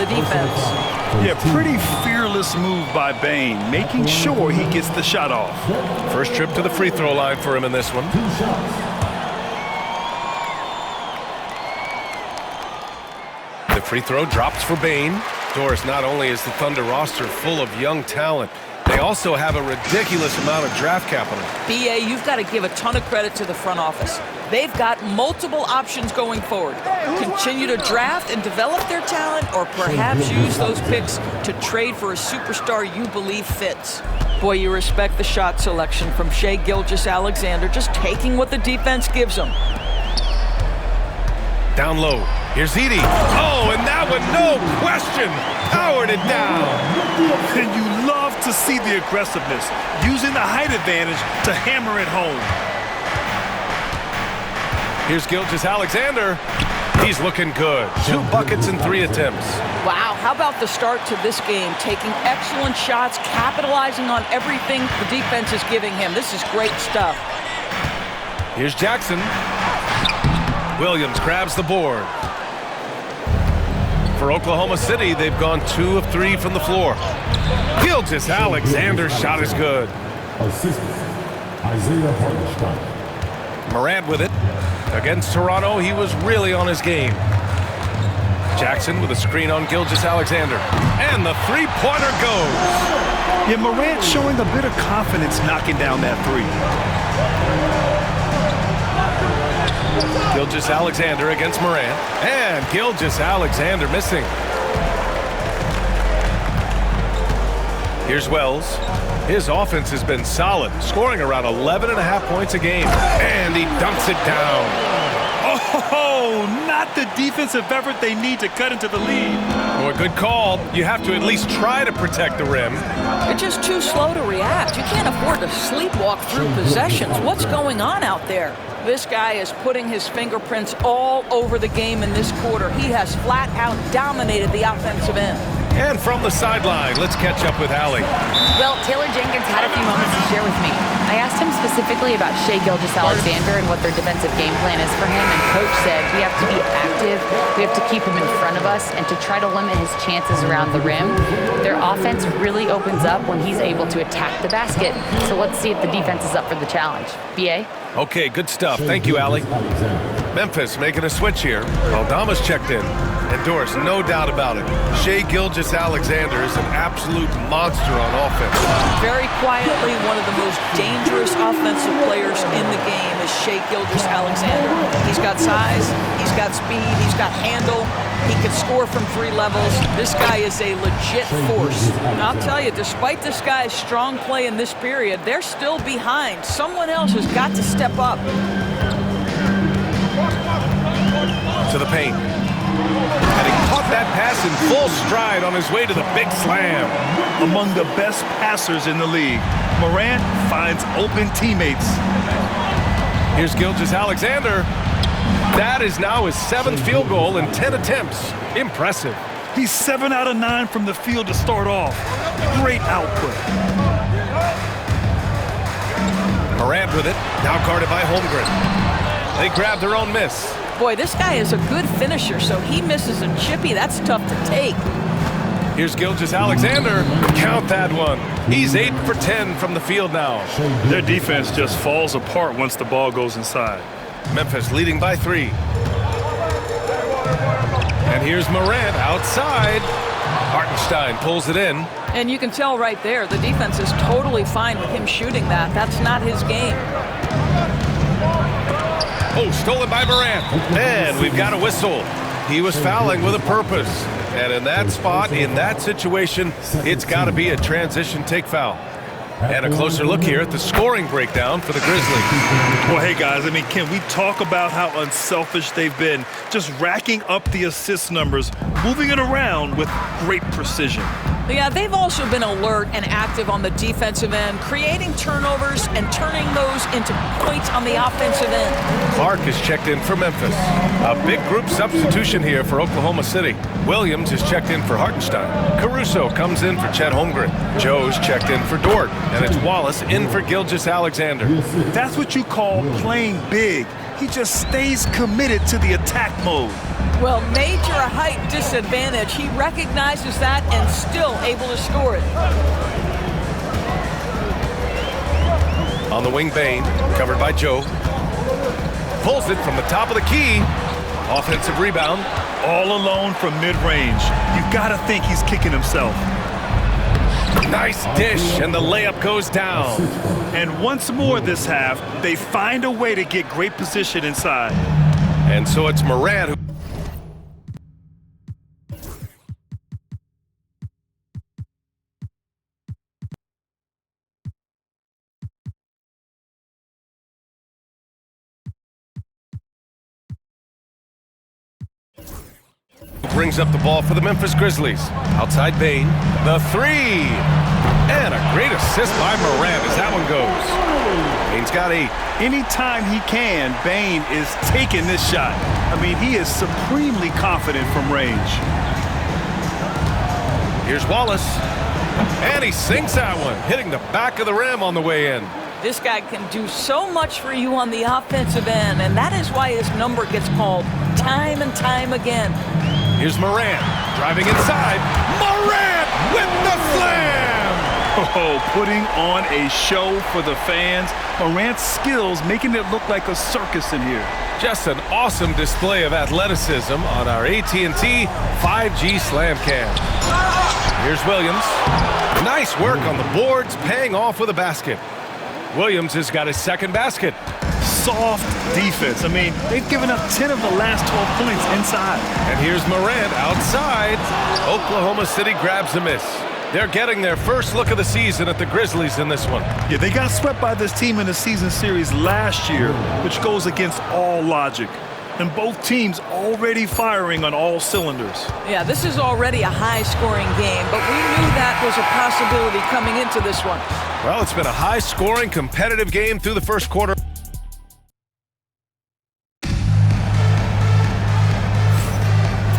the defense. Yeah, pretty fearless move by Bane, making sure he gets the shot off. First trip to the free throw line for him in this one. The free throw drops for Bane. Doris, not only is the Thunder roster full of young talent, they also have a ridiculous amount of draft capital. BA, you've got to give a ton of credit to the front office. They've got multiple options going forward. Continue to draft and develop their talent, or perhaps use those picks to trade for a superstar you believe fits. Boy, you respect the shot selection from Shai Gilgeous-Alexander, just taking what the defense gives him. Down low. Here's Edie. Oh, and that one, no question, powered it down. And you love to see the aggressiveness, using the height advantage to hammer it home. Here's Gilgeous-Alexander. He's looking good. 2 buckets in 3 attempts. Wow, how about the start to this game? Taking excellent shots, capitalizing on everything the defense is giving him. This is great stuff. Here's Jackson. Williams grabs the board. For Oklahoma City, they've gone 2 of 3 from the floor. Gilgeous-Alexander's shot is good. Morant with it. Against Toronto, he was really on his game. Jackson with a screen on Gilgeous-Alexander. And the three-pointer goes. Yeah, Morant showing a bit of confidence knocking down that 3. Gilgeous-Alexander against Morant. And Gilgeous-Alexander missing. Here's Wells. His offense has been solid, scoring around 11.5 points a game. And he dunks it down. Oh, not the defensive effort they need to cut into the lead. Oh, a good call. You have to at least try to protect the rim. You're just too slow to react. You can't afford to sleepwalk through possessions. What's going on out there? This guy is putting his fingerprints all over the game in this quarter. He has flat out dominated the offensive end. And from the sideline, let's catch up with Allie. Well, Taylor Jenkins had a few moments to share with me. I asked him specifically about Shai Gilgeous-Alexander and what their defensive game plan is for him, and Coach said we have to be active, we have to keep him in front of us, and to try to limit his chances around the rim. Their offense really opens up when he's able to attack the basket, so let's see if the defense is up for the challenge. BA? Okay, good stuff. Thank you, Allie. Memphis making a switch here. Aldama's checked in. And Doris, no doubt about it, Shai Gilgeous-Alexander is an absolute monster on offense. Very quietly, one of the most dangerous offensive players in the game is Shai Gilgeous-Alexander. He's got size, he's got speed, he's got handle. He can score from 3 levels. This guy is a legit force. And I'll tell you, despite this guy's strong play in this period, they're still behind. Someone else has got to step up. To the paint. And he caught that pass in full stride on his way to the big slam. Among the best passers in the league, Morant finds open teammates. Here's Gilgeous-Alexander. That is now his 7th field goal in 10 attempts. Impressive. He's 7 out of 9 from the field to start off. Great output. Morant with it, now guarded by Holmgren. They grab their own miss. Boy, this guy is a good finisher, so he misses a chippy. That's tough to take. Here's Gilgeous-Alexander. Count that one. He's 8 for 10 from the field now. Their defense just falls apart once the ball goes inside. Memphis leading by 3. And here's Morant outside. Hartenstein pulls it in. And you can tell right there, the defense is totally fine with him shooting that. That's not his game. Oh, stolen by Morant. And we've got a whistle. He was fouling with a purpose. And in that spot, in that situation, it's got to be a transition take foul. And a closer look here at the scoring breakdown for the Grizzlies. Well, hey, guys, I mean, can we talk about how unselfish they've been? Just racking up the assist numbers, moving it around with great precision. Yeah, they've also been alert and active on the defensive end, creating turnovers and turning those into points on the offensive end. Clark is checked in for Memphis. A big group substitution here for Oklahoma City. Williams is checked in for Hartenstein. Caruso comes in for Chet Holmgren. Joe's checked in for Dort. And it's Wallace in for Gilgeous-Alexander. That's what you call playing big. He just stays committed to the attack mode. Well, major height disadvantage. He recognizes that and still able to score it. On the wing, Bain, covered by Joe. Pulls it from the top of the key. Offensive rebound. All alone from mid-range. You've got to think he's kicking himself. Nice dish, and the layup goes down. And once more this half, they find a way to get great position inside. And so it's Morant who brings up the ball for the Memphis Grizzlies. Outside Bain, the three. And a great assist by Morant as that one goes. Bain's got 8. Anytime he can, Bain is taking this shot. I mean, he is supremely confident from range. Here's Wallace. And he sinks that one, hitting the back of the rim on the way in. This guy can do so much for you on the offensive end, and that is why his number gets called time and time again. Here's Morant, driving inside. Morant with the slam! Oh, putting on a show for the fans. Morant's skills making it look like a circus in here. Just an awesome display of athleticism on our AT&T 5G Slam Cam. Here's Williams. Nice work on the boards, paying off with a basket. Williams has got his second basket. Soft defense. I mean, they've given up 10 of the last 12 points inside. And here's Morant outside. Oklahoma City grabs the miss. They're getting their first look of the season at the Grizzlies in this one. Yeah, they got swept by this team in the season series last year, which goes against all logic. And both teams already firing on all cylinders. Yeah, this is already a high-scoring game, but we knew that was a possibility coming into this one. Well, it's been a high-scoring, competitive game through the first quarter.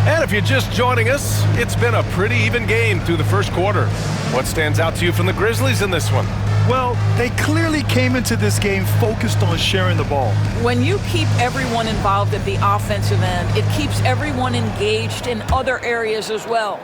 And if you're just joining us, it's been a pretty even game through the first quarter. What stands out to you from the Grizzlies in this one? Well, they clearly came into this game focused on sharing the ball. When you keep everyone involved at the offensive end, it keeps everyone engaged in other areas as well.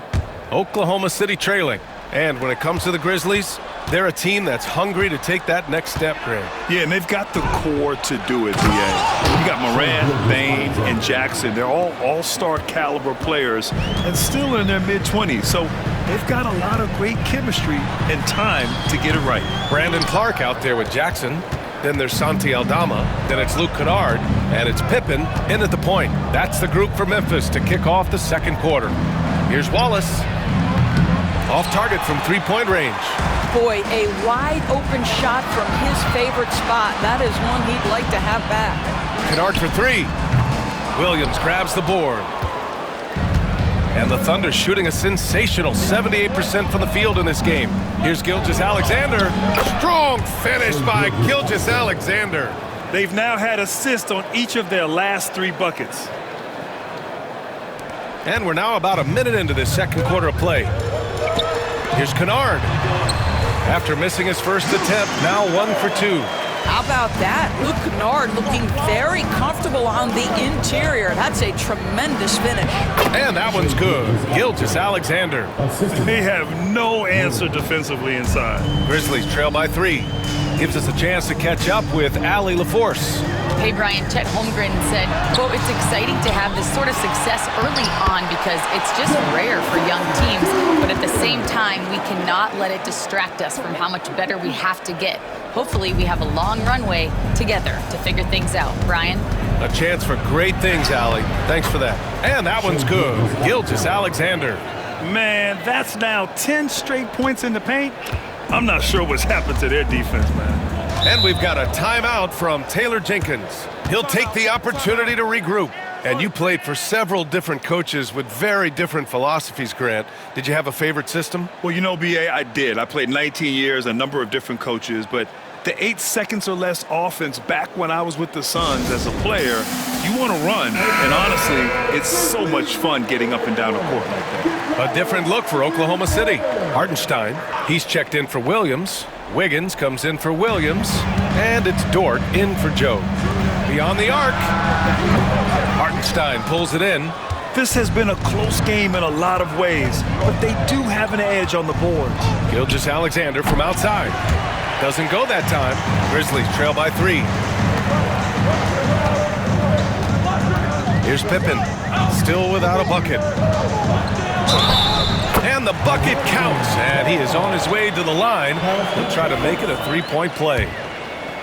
Oklahoma City trailing. And when it comes to the Grizzlies, they're a team that's hungry to take that next step, Greg. Yeah, and they've got the core to do it, BA. You got Morant, Bain, and Jackson. They're all all-star caliber players and still in their mid-20s. So they've got a lot of great chemistry and time to get it right. Brandon Clark out there with Jackson. Then there's Santi Aldama. Then it's Luke Kennard. And it's Pippen in at the point. That's the group for Memphis to kick off the second quarter. Here's Wallace. Off target from three-point range. Boy, a wide-open shot from his favorite spot. That is one he'd like to have back. Kennard for 3. Williams grabs the board. And the Thunder shooting a sensational 78% from the field in this game. Here's Gilgeous Alexander. Strong finish by Gilgeous Alexander. They've now had assists on each of their last 3 buckets. And we're now about a minute into this second quarter of play. Here's Kennard. After missing his first attempt, now 1 for 2. How about that? Luke Kennard looking very comfortable on the interior. That's a tremendous finish. And that one's good. Gilgeous Alexander. They have no answer defensively inside. Grizzlies trail by 3. Gives us a chance to catch up with Allie LaForce. Hey, Brian, Chet Holmgren said, quote, "It's exciting to have this sort of success early on because it's just rare for young teams, but at the same time, we cannot let it distract us from how much better we have to get. Hopefully, we have a long runway together to figure things out." Brian? A chance for great things, Allie. Thanks for that. And that one's good. Gilgeous Alexander. Man, that's now 10 straight points in the paint. I'm not sure what's happened to their defense, man. And we've got a timeout from Taylor Jenkins. He'll take the opportunity to regroup. And you played for several different coaches with very different philosophies, Grant. Did you have a favorite system? Well, you know, BA, I did. I played 19 years, a number of different coaches, but the 8 seconds or less offense back when I was with the Suns as a player, you want to run. And honestly, it's so much fun getting up and down the court like that. A different look for Oklahoma City. Hartenstein, he's checked in for Williams. Wiggins comes in for Williams. And it's Dort in for Joe. Beyond the arc. Hartenstein pulls it in. This has been a close game in a lot of ways, but they do have an edge on the boards. Gilgeous Alexander from outside. Doesn't go that time. Grizzlies trail by 3. Here's Pippen, still without a bucket. And the bucket counts, and he is on his way to the line. He'll try to make it a 3-point play.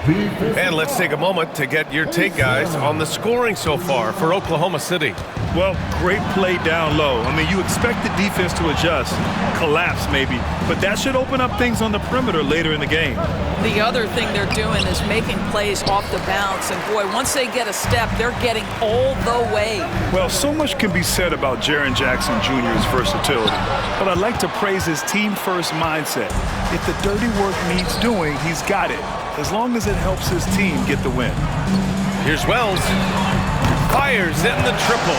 And let's take a moment to get your take, guys, on the scoring so far for Oklahoma City. Well, great play down low. I mean, you expect the defense to adjust, collapse maybe, but that should open up things on the perimeter later in the game. The other thing they're doing is making plays off the bounce, and boy, once they get a step, they're getting all the way. Well, so much can be said about Jaren Jackson Jr.'s versatility, but I'd like to praise his team-first mindset. If the dirty work needs doing, he's got it, as long as it helps his team get the win. Here's Wells. Fires in the triple.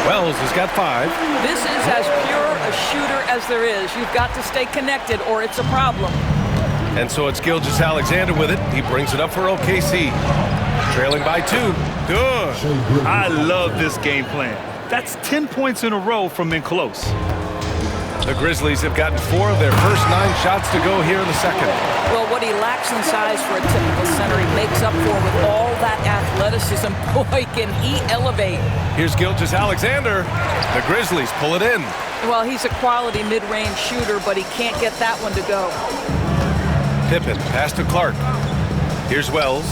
Wells has got 5. This is as pure a shooter as there is. You've got to stay connected or it's a problem. And so it's Gilgeous Alexander with it. He brings it up for OKC. Trailing by 2. Good. I love this game plan. That's 10 points in a row from in close. The Grizzlies have gotten 4 of their first 9 shots to go here in the second. Well, what he lacks in size for a typical center, he makes up for with all that athleticism. Boy, can he elevate. Here's Gilgeous Alexander. The Grizzlies pull it in. Well, he's a quality mid-range shooter, but he can't get that one to go. Pippen, pass to Clark. Here's Wells.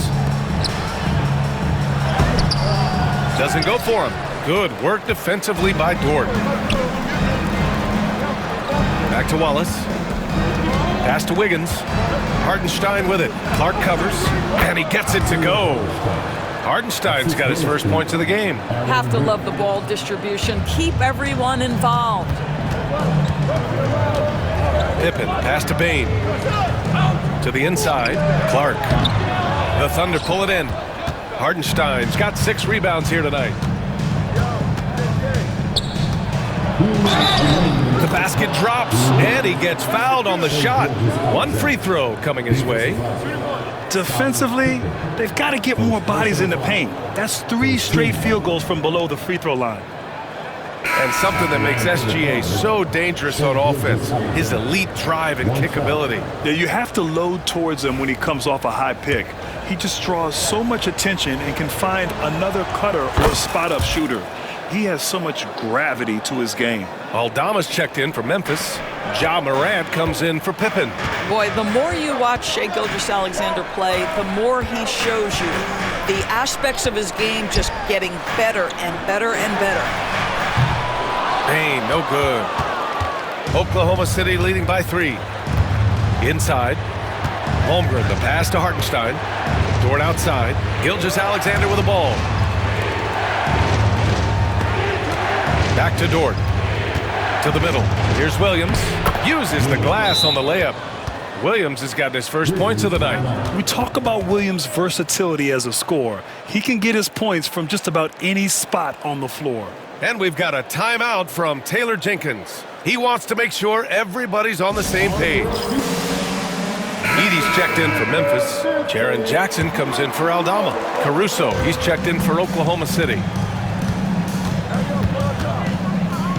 Doesn't go for him. Good work defensively by Dort. Back to Wallace. Pass to Wiggins. Hartenstein with it. Clark covers, and he gets it to go. Hartenstein's got his first points of the game. Have to love the ball distribution. Keep everyone involved. Pippen, pass to Bain. To the inside, Clark. The Thunder pull it in. Hartenstein's got 6 rebounds here tonight. The basket drops, and he gets fouled on the shot. 1 free throw coming his way. Defensively, they've got to get more bodies in the paint. That's 3 straight field goals from below the free throw line. And something that makes SGA so dangerous on offense, his elite drive and kickability. Yeah, you have to load towards him when he comes off a high pick. He just draws so much attention and can find another cutter or spot-up shooter. He has so much gravity to his game. Aldama's checked in for Memphis. Ja Morant comes in for Pippen. Boy, the more you watch Shai Gilgeous Alexander play, the more he shows you the aspects of his game just getting better and better and better. Bain, no good. Oklahoma City leading by 3. Inside. Holmgren, the pass to Hartenstein. Dort outside. Gilgeous Alexander with the ball. Back to Dort. To the middle. Here's Williams. Uses the glass on the layup. Williams has gotten his first points of the night. We talk about Williams' versatility as a scorer. He can get his points from just about any spot on the floor. And we've got a timeout from Taylor Jenkins. He wants to make sure everybody's on the same page. Edey's checked in for Memphis. Jaren Jackson comes in for Aldama. Caruso, he's checked in for Oklahoma City.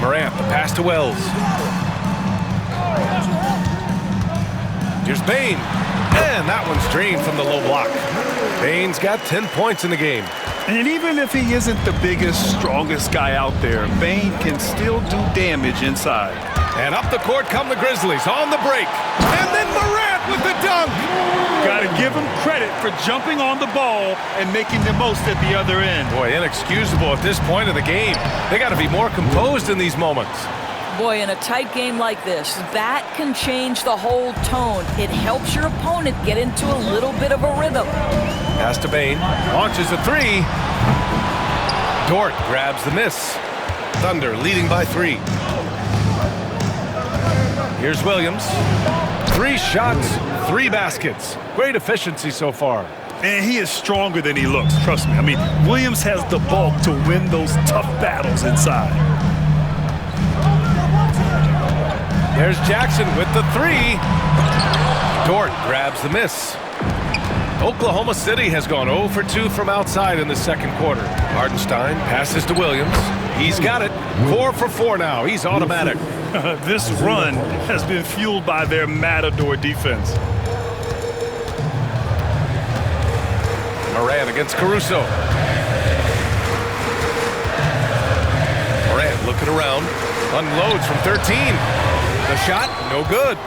Morant, the pass to Wells. Here's Bain. And that one's drained from the low block. Bain's got 10 points in the game. And even if he isn't the biggest, strongest guy out there, Bain can still do damage inside. And up the court come the Grizzlies on the break. And then Morant with the dunk. Got to give him credit for jumping on the ball and making the most at the other end. Boy, inexcusable at this point of the game. They got to be more composed in these moments. Boy, in a tight game like this, that can change the whole tone. It helps your opponent get into a little bit of a rhythm. Pass to Bain. Launches a 3. Dort grabs the miss. Thunder leading by 3. Here's Williams. 3 shots, 3 baskets. Great efficiency so far. And he is stronger than he looks, trust me. I mean, Williams has the bulk to win those tough battles inside. There's Jackson with the 3. Dort grabs the miss. Oklahoma City has gone 0 for 2 from outside in the second quarter. Hartenstein passes to Williams. He's got it. 4 for 4 now. He's automatic. This run has been fueled by their Matador defense. Morant against Caruso. Morant looking around. Unloads from 13. The shot, no good.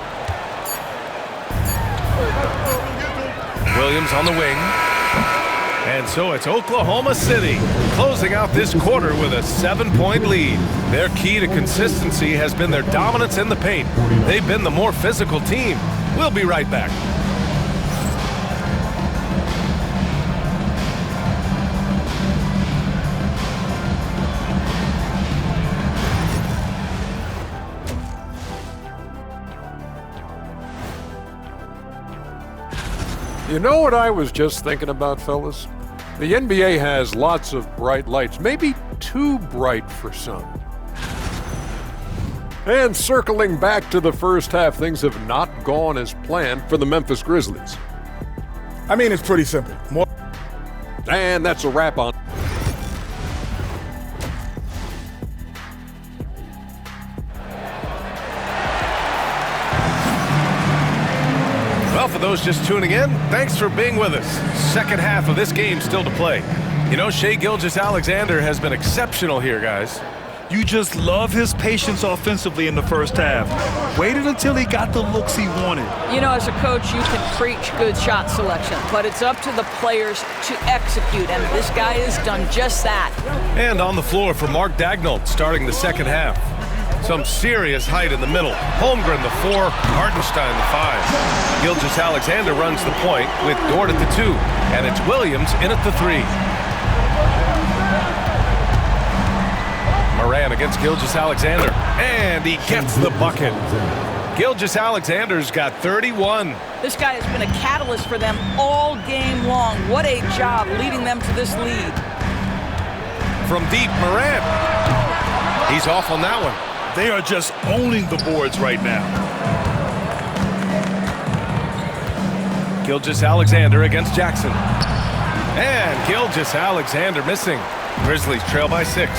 Williams on the wing. And so it's Oklahoma City closing out this quarter with a 7-point lead. Their key to consistency has been their dominance in the paint. They've been the more physical team. We'll be right back. You know what I was just thinking about, fellas? The NBA has lots of bright lights, maybe too bright for some. And circling back to the first half, things have not gone as planned for the Memphis Grizzlies. I mean, it's pretty simple. And that's a wrap on. Well, for those just tuning in, thanks for being with us. Second half of this game still to play. You know, Shai Gilgeous-Alexander has been exceptional here, guys. You just love his patience offensively in the first half. Waited until he got the looks he wanted. You know, as a coach, you can preach good shot selection, but it's up to the players to execute, and this guy has done just that. And on the floor for Mark Daigneault starting the second half. Some serious height in the middle. Holmgren the 4, Hartenstein the 5. Gilgeous-Alexander runs the point with Dort at the 2, and it's Williams in at the 3. Morant against Gilgeous-Alexander, and he gets the bucket. Gilgeous-Alexander's got 31. This guy has been a catalyst for them all game long. What a job leading them to this lead. From deep, Morant. He's off on that one. They are just owning the boards right now. Gilgeous-Alexander against Jackson. And Gilgeous-Alexander missing. Grizzlies trail by 6.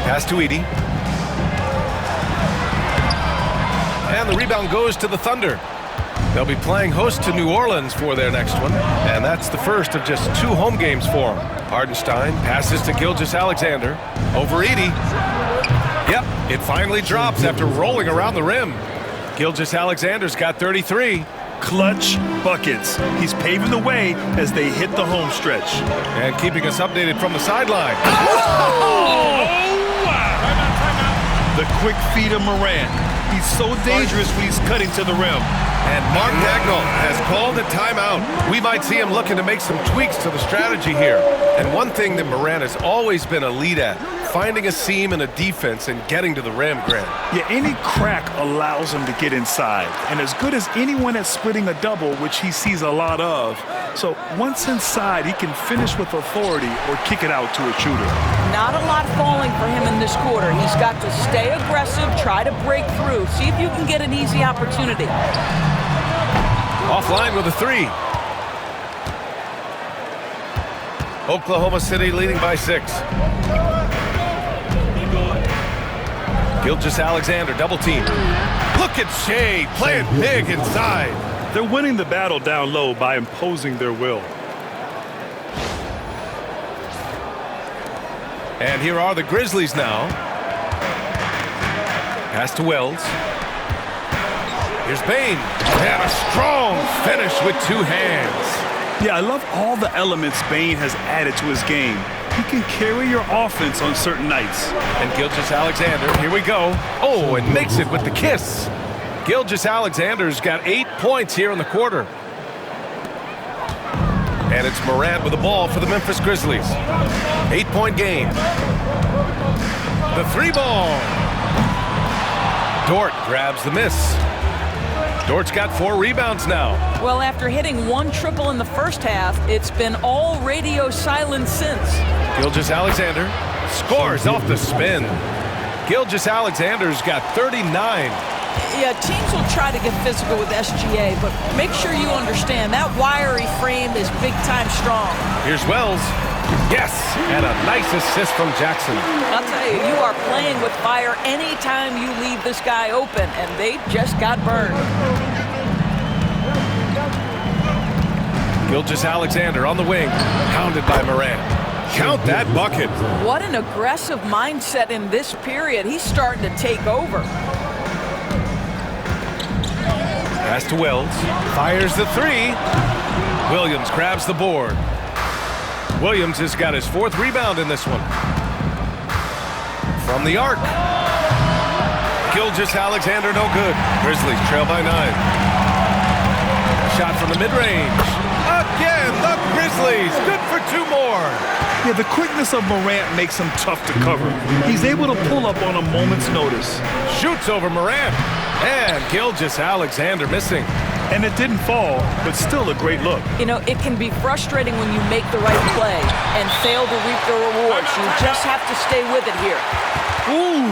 Pass to Edey. And the rebound goes to the Thunder. They'll be playing host to New Orleans for their next one. And that's the first of just 2 home games for them. Hartenstein passes to Gilgeous-Alexander. Over Edey. Yep, it finally drops after rolling around the rim. Gilgeous-Alexander's got 33. Clutch buckets. He's paving the way as they hit the home stretch. And keeping us updated from the sideline. The quick feed of Morant. He's so dangerous when he's cutting to the rim. And Mark Daigneault has called a timeout. We might see him looking to make some tweaks to the strategy here. And one thing that Morant has always been a lead at, finding a seam in a defense and getting to the rim, Grant. Yeah, any crack allows him to get inside. And as good as anyone at splitting a double, which he sees a lot of. So once inside, he can finish with authority or kick it out to a shooter. Not a lot falling for him in this quarter. He's got to stay aggressive, try to break through, see if you can get an easy opportunity. Offline with a 3. Oklahoma City leading by 6. Gilgeous-Alexander double team. Look at Shai playing big inside. They're winning the battle down low by imposing their will. And here are the Grizzlies now. Pass to Wells. Here's Bane. And a strong finish with 2 hands. Yeah, I love all the elements Bane has added to his game. He can carry your offense on certain nights. And Gilgeous-Alexander, here we go. Oh, and makes it with the kiss. Gilgeous-Alexander's got 8 points here in the quarter. And it's Morant with the ball for the Memphis Grizzlies. 8-point game. The 3-ball. Dort grabs the miss. Dort's got 4 rebounds now. Well, after hitting 1 triple in the first half, it's been all radio silence since. Gilgeous-Alexander scores off the spin. Gilgeous-Alexander's got 39. Yeah, teams will try to get physical with SGA, but make sure you understand that wiry frame is big-time strong. Here's Wells. Yes, and a nice assist from Jackson. I'll tell you, you are playing with fire anytime you leave this guy open, and they just got burned. Gilgeous Alexander on the wing, pounded by Morant. Count that bucket. What an aggressive mindset in this period. He's starting to take over. Pass to Wells. Fires the three. Williams grabs the board. Williams has got his 4th rebound in this one. From the arc. Gilgeous Alexander, no good. Grizzlies trail by 9. Shot from the mid-range. Again, the Grizzlies. Good for 2 more. Yeah, the quickness of Morant makes him tough to cover. He's able to pull up on a moment's notice. Shoots over Morant. And Gilgeous Alexander missing. And it didn't fall, but still a great look. You know, it can be frustrating when you make the right play and fail to reap the rewards. You just have to stay with it here. Ooh,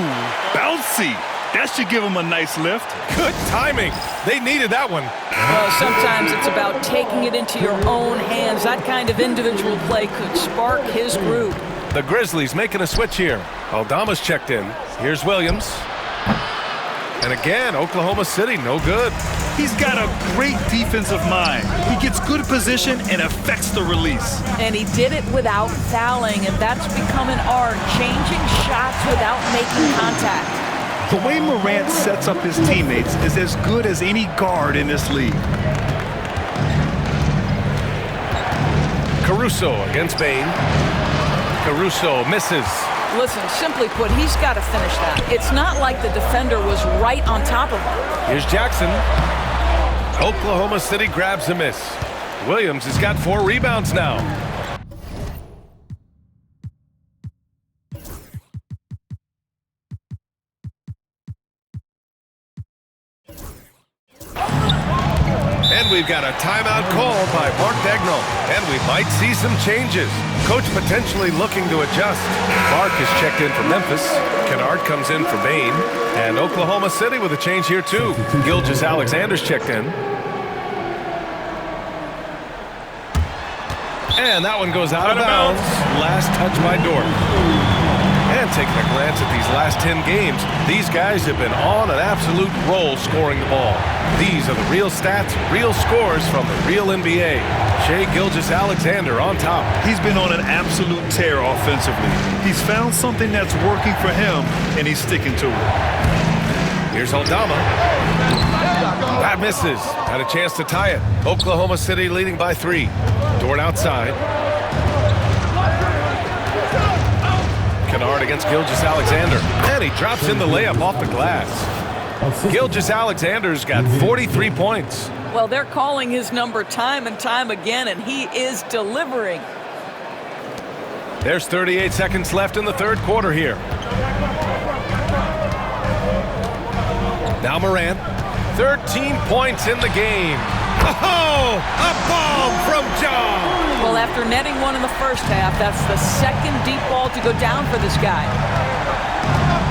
bouncy. That should give him a nice lift. Good timing. They needed that one. Well, sometimes it's about taking it into your own hands. That kind of individual play could spark his groove. The Grizzlies making a switch here. Aldama's checked in. Here's Williams. And again, Oklahoma City, no good. He's got a great defensive mind. He gets good position and affects the release. And he did it without fouling, and that's become an art, changing shots without making contact. The way Morant sets up his teammates is as good as any guard in this league. Caruso against Bain. Caruso misses. Listen, simply put, he's got to finish that. It's not like the defender was right on top of him. Here's Jackson. Oklahoma City grabs a miss. Williams has got 4 rebounds now. And we've got a timeout called by Mark Dagnall. And we might see some changes. Coach potentially looking to adjust. Mark is checked in for Memphis. Kennard comes in for Bain. And Oklahoma City with a change here too. Gilgeous Alexander's checked in. And that one goes out of bounds. Last touch by Dort. And taking a glance at these last 10 games, these guys have been on an absolute roll scoring the ball. These are the real stats, real scores from the real NBA. Shai Gilgeous Alexander on top. He's been on an absolute tear offensively. He's found something that's working for him, and he's sticking to it. Here's Aldama. That misses. Had a chance to tie it. Oklahoma City leading by 3. Dort outside. Kennard against Gilgeous Alexander. And he drops in the layup off the glass. Gilgeous Alexander's got 43 points. Well, they're calling his number time and time again, and he is delivering. There's 38 seconds left in the 3rd quarter here. Now Morant. 13 points in the game. Oh, a bomb from John. Well, after netting one in the first half, that's the 2nd deep ball to go down for this guy.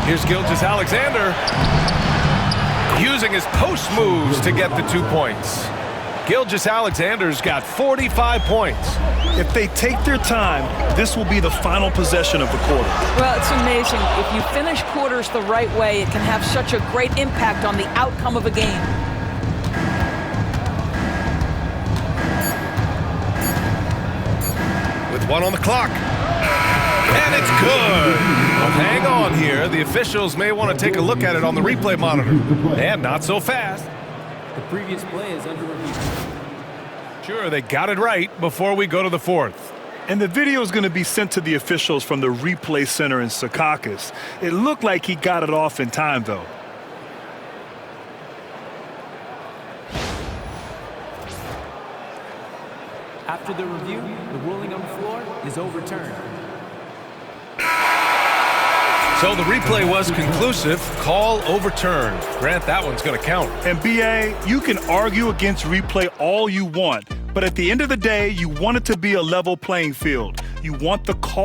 Here's Gilgeous Alexander using his post moves to get the 2 points. Gilgeous Alexander's got 45 points. If they take their time, this will be the final possession of the quarter. Well, it's amazing. If you finish quarters the right way, it can have such a great impact on the outcome of a game. With 1 on the clock. And it's good. Well, hang on here. The officials may want to take a look at it on the replay monitor. And not so fast. The previous play is under review. Sure, they got it right before we go to the 4th. And the video is going to be sent to the officials from the replay center in Secaucus. It looked like he got it off in time, though. After the review, the ruling on the floor is overturned. So the replay was conclusive. Call overturned. Grant, that one's going to count. And BA, you can argue against replay all you want, but at the end of the day, you want it to be a level playing field. You want the call